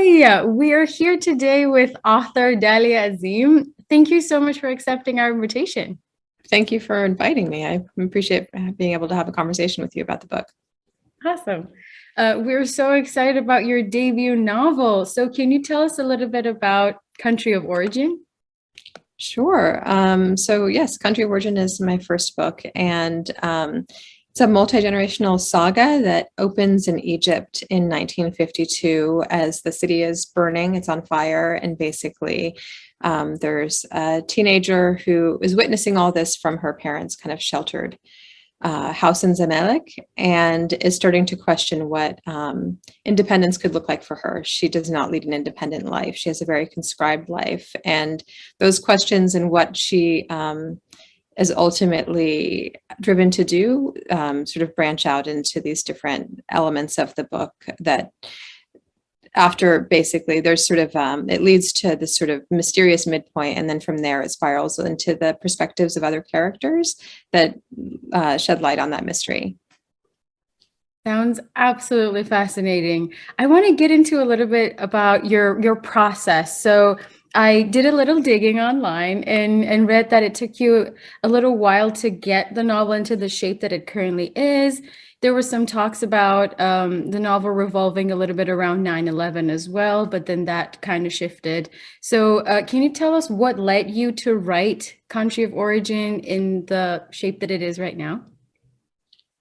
Hi, we are here today with author Dalia Azim. Thank you so much for accepting our invitation. Thank you for inviting me. I appreciate being able to have a conversation with you about the book. Awesome. We're so excited about your debut novel. So can you tell us a little bit about Country of Origin? Sure. So yes, Country of Origin is my first book, and it's a multi-generational saga that opens in Egypt in 1952 as the city is burning, it's on fire, and basically there's a teenager who is witnessing all this from her parents' kind of sheltered house in Zamalek, and is starting to question what independence could look like for her. She does not lead an independent life. She has a very conscribed life. And those questions and what she is ultimately driven to do sort of branch out into these different elements of the book that after basically there's sort of it leads to this sort of mysterious midpoint, and then from there it spirals into the perspectives of other characters that shed light on that mystery. Sounds absolutely fascinating. I want to get into a little bit about your process. So I did a little digging online and read that it took you a little while to get the novel into the shape that it currently is. There were some talks about the novel revolving a little bit around 9/11 as well, but then that kind of shifted. So can you tell us what led you to write Country of Origin in the shape that it is right now?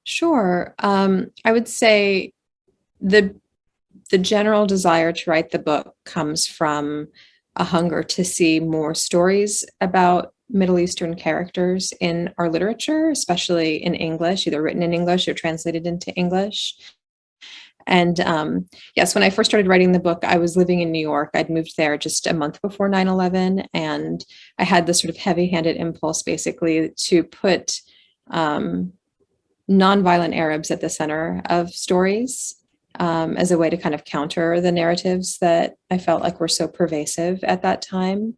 Sure. I would say the general desire to write the book comes from a hunger to see more stories about Middle Eastern characters in our literature, especially in English, either written in English or translated into English. And yes, when I first started writing the book, I was living in New York. I'd moved there just a month before 9/11, and I had this sort of heavy-handed impulse basically to put nonviolent Arabs at the center of stories as a way to kind of counter the narratives that I felt like were so pervasive at that time.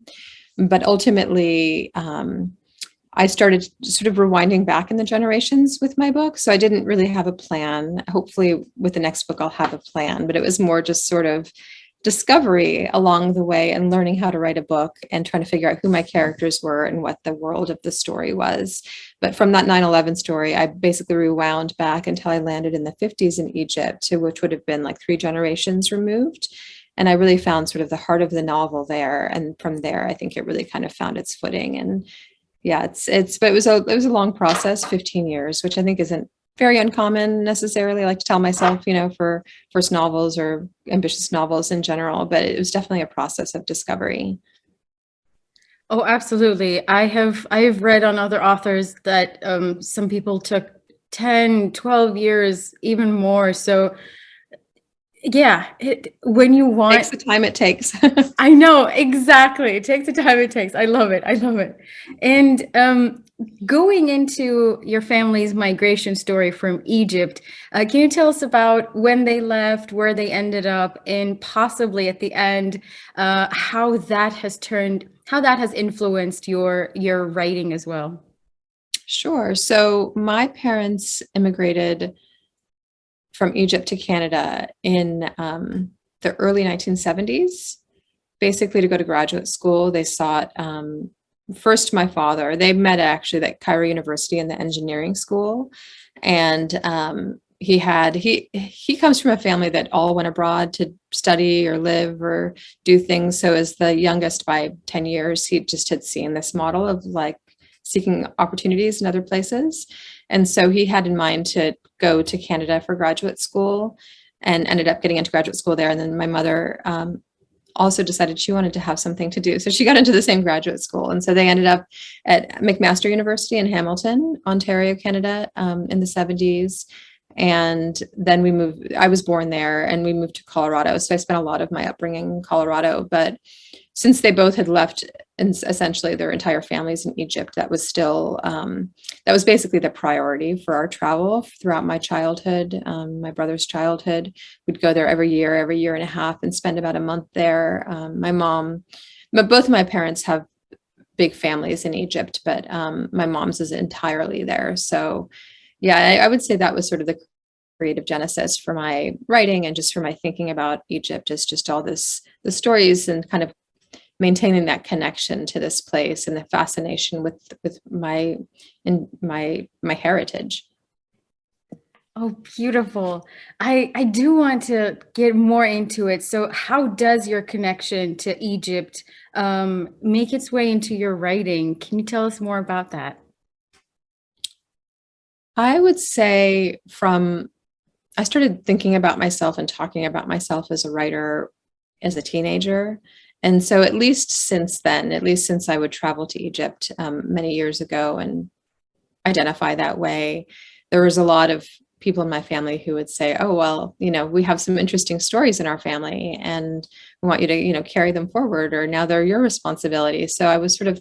But ultimately, I started sort of rewinding back in the generations with my book. So I didn't really have a plan. Hopefully with the next book, I'll have a plan, but it was more just sort of discovery along the way and learning how to write a book and trying to figure out who my characters were and what the world of the story was. But from that 9/11 story, I basically rewound back until I landed in the 50s in Egypt, which would have been like 3 generations removed. And I really found sort of the heart of the novel there. And from there, I think it really kind of found its footing. And yeah, but it was a long process, 15 years, which I think isn't very uncommon necessarily. I like to tell myself, for first novels or ambitious novels in general, but it was definitely a process of discovery. Oh, absolutely. I have read on other authors that some people took 10, 12 years, even more. So yeah, when you Takes want, the time it takes. I know exactly. It takes the time it takes. I love it. I love it. And going into your family's migration story from Egypt, can you tell us about when they left, where they ended up, and possibly at the end, how that has influenced your writing as well? Sure. So my parents immigrated from Egypt to Canada in the early 1970s, basically to go to graduate school. They sought first my father. They met actually at Cairo University in the engineering school, and he comes from a family that all went abroad to study or live or do things. So as the youngest by 10 years, he just had seen this model of like seeking opportunities in other places. And so he had in mind to go to Canada for graduate school and ended up getting into graduate school there. And then my mother also decided she wanted to have something to do. So she got into the same graduate school. And so they ended up at McMaster University in Hamilton, Ontario, Canada, in the 70s. And then I was born there and we moved to Colorado. So I spent a lot of my upbringing in Colorado. But since they both had left and essentially their entire families in Egypt, that was still, that was basically the priority for our travel throughout my childhood, my brother's childhood. We'd go there every year and a half and spend about a month there. But both of my parents have big families in Egypt, but my mom's is entirely there. So yeah, I would say that was sort of the creative genesis for my writing and just for my thinking about Egypt, is just all the stories and kind of maintaining that connection to this place and the fascination with my heritage. Oh, beautiful. I do want to get more into it. So how does your connection to Egypt make its way into your writing? Can you tell us more about that? I would say I started thinking about myself and talking about myself as a writer as a teenager. And so at least since then, at least since I would travel to Egypt many years ago and identify that way, there was a lot of people in my family who would say, oh, well, we have some interesting stories in our family and we want you to, carry them forward, or now they're your responsibility. So I was sort of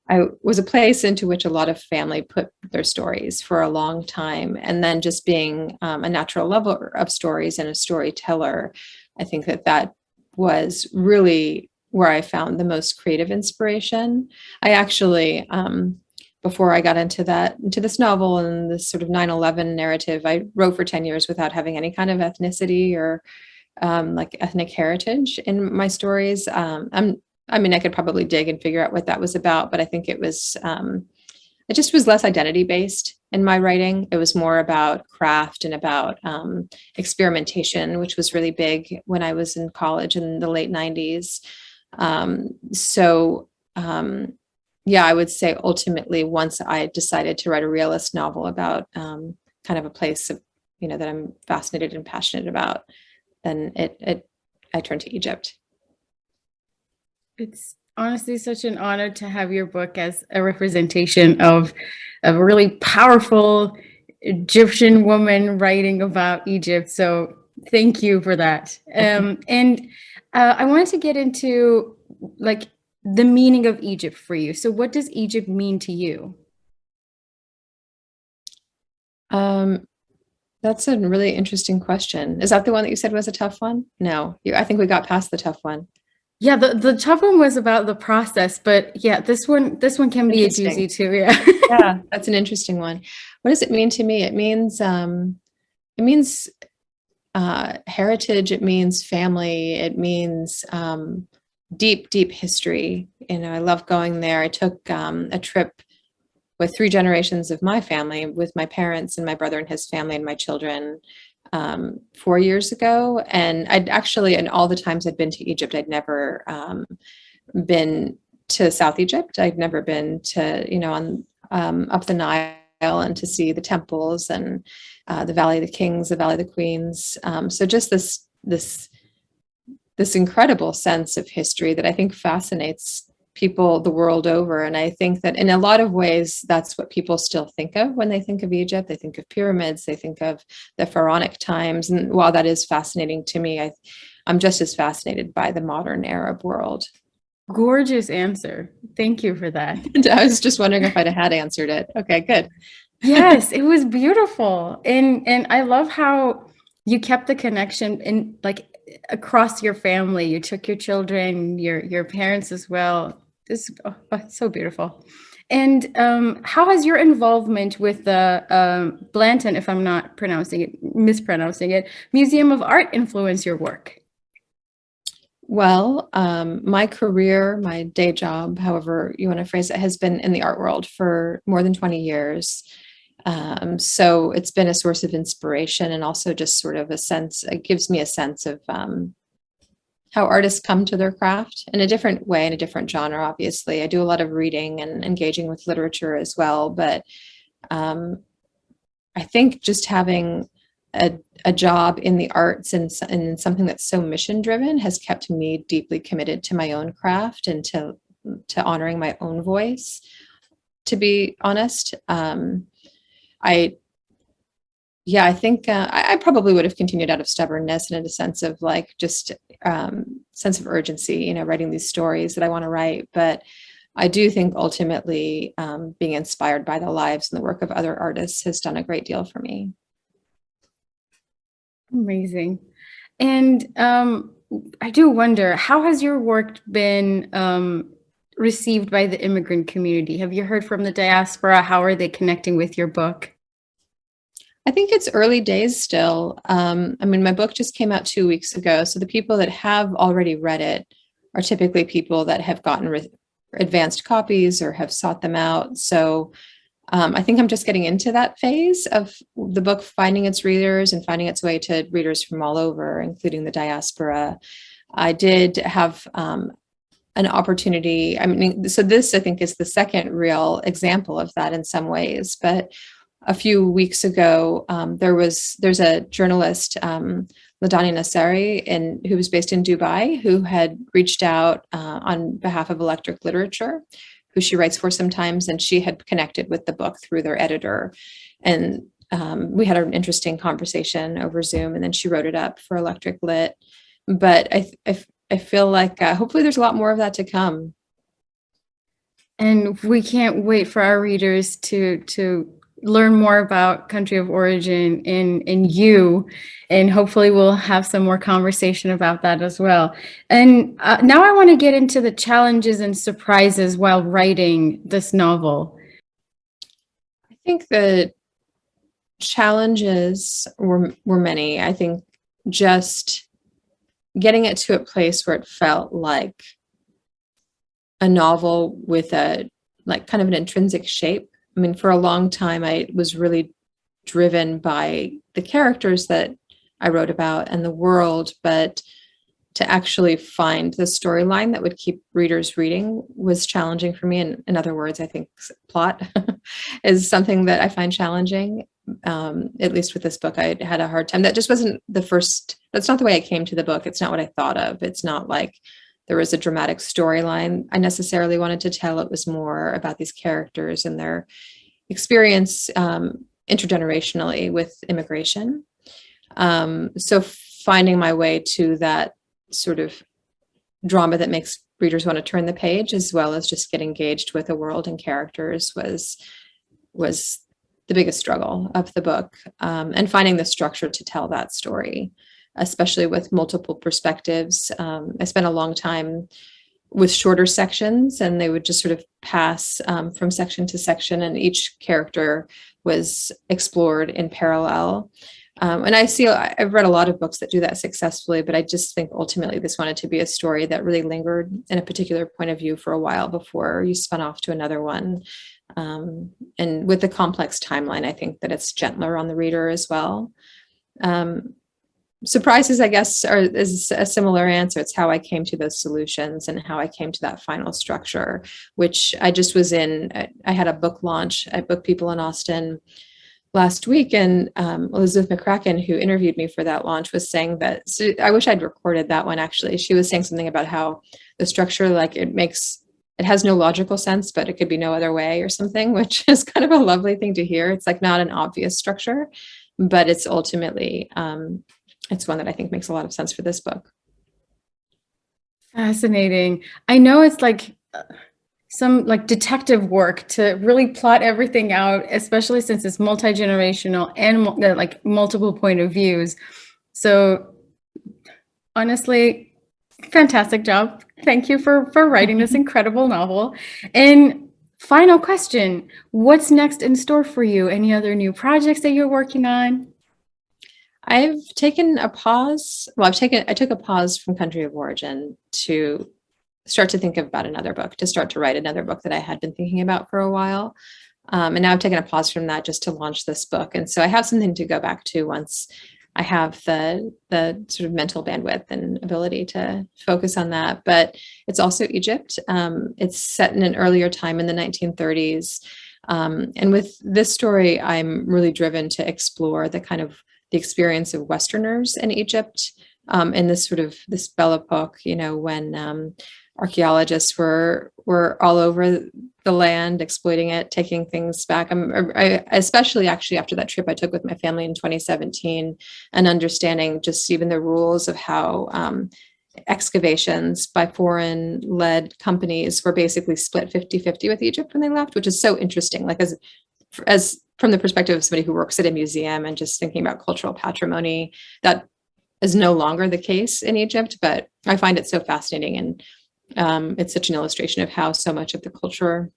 I was a place into which a lot of family put their stories for a long time. And then just being a natural lover of stories and a storyteller, I think that was really where I found the most creative inspiration. I actually, before I got into this novel and this sort of 9/11 narrative, I wrote for 10 years without having any kind of ethnicity or like ethnic heritage in my stories. I mean, I could probably dig and figure out what that was about, but I think it just was less identity based in my writing. It was more about craft and about experimentation, which was really big when I was in college in the late 90s. Yeah, I would say ultimately, once I decided to write a realist novel about kind of a place of, that I'm fascinated and passionate about, then I turned to Egypt. It's honestly such an honor to have your book as a representation of a really powerful Egyptian woman writing about Egypt. So thank you for that. And I wanted to get into like the meaning of Egypt for you. So what does Egypt mean to you? That's a really interesting question. Is that the one that you said was a tough one? No, I think we got past the tough one. Yeah, the tough one was about the process, but yeah, this one can be a doozy too. Yeah. Yeah, that's an interesting one. What does it mean to me? It means heritage. It means family. It means deep history. I love going there. I took a trip with 3 generations of my family, with my parents and my brother and his family and my children, 4 years ago. And I'd actually, in all the times I'd been to Egypt, I'd never been to South Egypt. I'd never been to, on up the Nile and to see the temples and the Valley of the Kings, the Valley of the Queens. So just this incredible sense of history that I think fascinates people the world over. And I think that in a lot of ways, that's what people still think of when they think of Egypt. They think of pyramids, they think of the pharaonic times. And while that is fascinating to me, I'm just as fascinated by the modern Arab world. Gorgeous answer. Thank you for that. I was just wondering if I'd had answered it. Okay, good. Yes, it was beautiful. And I love how you kept the connection in like across your family. You took your children, your parents as well. It's so beautiful. And how has your involvement with the Blanton, if I'm not mispronouncing it, Museum of Art influenced your work? Well, my career, my day job, however you want to phrase it, has been in the art world for more than 20 years. So it's been a source of inspiration and also just sort of it gives me a sense of how artists come to their craft in a different way, in a different genre, obviously. I do a lot of reading and engaging with literature as well, but I think just having a job in the arts and something that's so mission driven has kept me deeply committed to my own craft and to honoring my own voice, to be honest. I think I probably would have continued out of stubbornness and in a sense of like just sense of urgency, writing these stories that I want to write. But I do think ultimately being inspired by the lives and the work of other artists has done a great deal for me. Amazing. And I do wonder, how has your work been received by the immigrant community? Have you heard from the diaspora? How are they connecting with your book? I think it's early days still. I mean, my book just came out 2 weeks ago, so the people that have already read it are typically people that have gotten advanced copies or have sought them out. So I think I'm just getting into that phase of the book finding its readers and finding its way to readers from all over, including the diaspora. I did have an opportunity. I mean, so this I think is the second real example of that in some ways. But a few weeks ago, there's a journalist, Ladani Nasseri, who was based in Dubai, who had reached out on behalf of Electric Literature, who she writes for sometimes, and she had connected with the book through their editor. And we had an interesting conversation over Zoom, and then she wrote it up for Electric Lit. But I feel like hopefully there's a lot more of that to come. And we can't wait for our readers to learn more about country of origin in you, and hopefully we'll have some more conversation about that as well. And now I want to get into the challenges and surprises while writing this novel. I think the challenges were many. I think just getting it to a place where it felt like a novel with a like kind of an intrinsic shape. I mean, for a long time, I was really driven by the characters that I wrote about and the world, but to actually find the storyline that would keep readers reading was challenging for me. And in other words, I think plot is something that I find challenging. At least with this book, I had a hard time. That just wasn't that's not the way I came to the book. It's not what I thought of. It's not like there was a dramatic storyline I necessarily wanted to tell. It was more about these characters and their experience intergenerationally with immigration. So finding my way to that sort of drama that makes readers want to turn the page, as well as just get engaged with a world and characters, was the biggest struggle of the book, and finding the structure to tell that story, especially with multiple perspectives. I spent a long time with shorter sections, and they would just sort of pass from section to section, and each character was explored in parallel. And I've read a lot of books that do that successfully, but I just think ultimately this wanted to be a story that really lingered in a particular point of view for a while before you spun off to another one. And with the complex timeline, I think that it's gentler on the reader as well. Surprises, I guess, is a similar answer. It's how I came to those solutions and how I came to that final structure, which I just was in. I had a book launch at Book People in Austin last week, and Elizabeth McCracken, who interviewed me for that launch, was saying that, so I wish I'd recorded that one actually. She was saying something about how the structure, like it has no logical sense, but it could be no other way or something, which is kind of a lovely thing to hear. It's like not an obvious structure, but it's ultimately, it's one that I think makes a lot of sense for this book. Fascinating. I know it's like some like detective work to really plot everything out, especially since it's multi-generational and like multiple point of views. So honestly, fantastic job. Thank you for writing this incredible novel. And final question, what's next in store for you? Any other new projects that you're working on? I've taken a pause. Well, I took a pause from Country of Origin to start to think about another book, to start to write another book that I had been thinking about for a while. And now I've taken a pause from that just to launch this book. And so I have something to go back to once I have the sort of mental bandwidth and ability to focus on that. But it's also Egypt. It's set in an earlier time in the 1930s. And with this story, I'm really driven to explore the experience of Westerners in Egypt, in this Belle Epoque, when archaeologists were all over the land, exploiting it, taking things back. I especially actually after that trip I took with my family in 2017, and understanding just even the rules of how excavations by foreign-led companies were basically split 50-50 with Egypt when they left, which is so interesting. Like as from the perspective of somebody who works at a museum and just thinking about cultural patrimony, that is no longer the case in Egypt, but I find it so fascinating. And it's such an illustration of how so much of the culture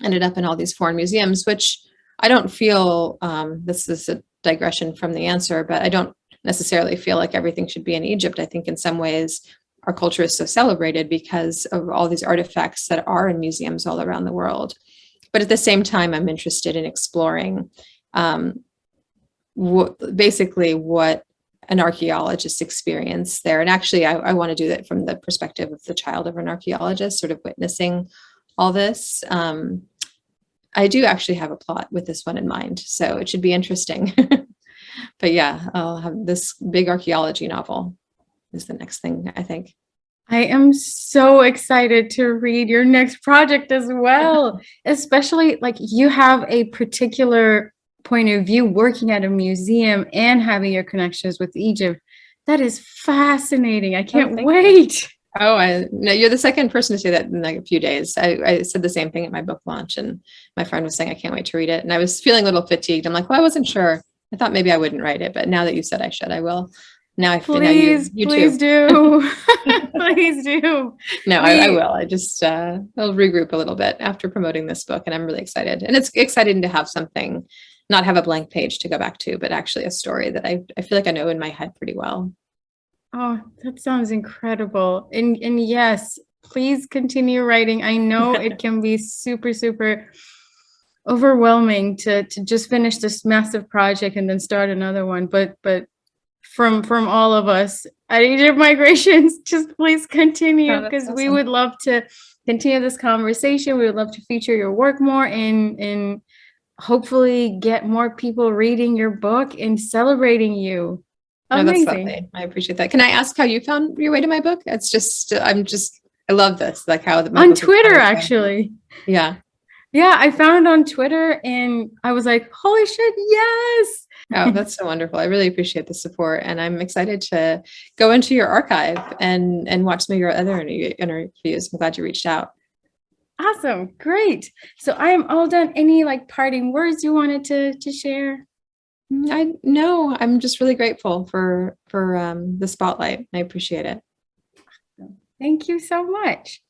ended up in all these foreign museums, which I don't feel, this is digression from the answer, but I don't necessarily feel like everything should be in Egypt. I think in some ways our culture is so celebrated because of all these artifacts that are in museums all around the world. But at the same time, I'm interested in exploring basically what an archaeologist experienced there. And actually, I want to do that from the perspective of the child of an archaeologist, sort of witnessing all this. I do actually have a plot with this one in mind, so it should be interesting. But yeah, I'll have this big archaeology novel is the next thing, I think. I am so excited to read your next project as well, especially like you have a particular point of view working at a museum and having your connections with Egypt. That is fascinating. I can't wait. Oh, no, you're the second person to say that in like a few days. I said the same thing at my book launch, and my friend was saying, I can't wait to read it. And I was feeling a little fatigued. I'm like, well, I wasn't sure. I thought maybe I wouldn't write it, but now that you said I should, I will. Now I feel please, you please too. do. Please do. No, I will. I just I'll regroup a little bit after promoting this book, and I'm really excited. And it's exciting to have something, not have a blank page to go back to, but actually a story that I feel like I know in my head pretty well. Oh, that sounds incredible. And yes, please continue writing. I know it can be super, super overwhelming to just finish this massive project and then start another one. But from all of us at Egypt Migrations, just please continue, because we would love to continue this conversation. We would love to feature your work more and hopefully get more people reading your book and celebrating you. No, that's Amazing. lovely. I appreciate that. Can I ask how you found your way to my book? It's just, I love this, like how on Twitter, actually. Yeah. Yeah, I found it on Twitter and I was like, holy shit, yes. Oh, that's so wonderful. I really appreciate the support, and I'm excited to go into your archive and watch some of your other interviews. I'm glad you reached out. Awesome. Great. So I am all done. Any like parting words you wanted to share? No, I'm just really grateful for the spotlight. I appreciate it. Thank you so much.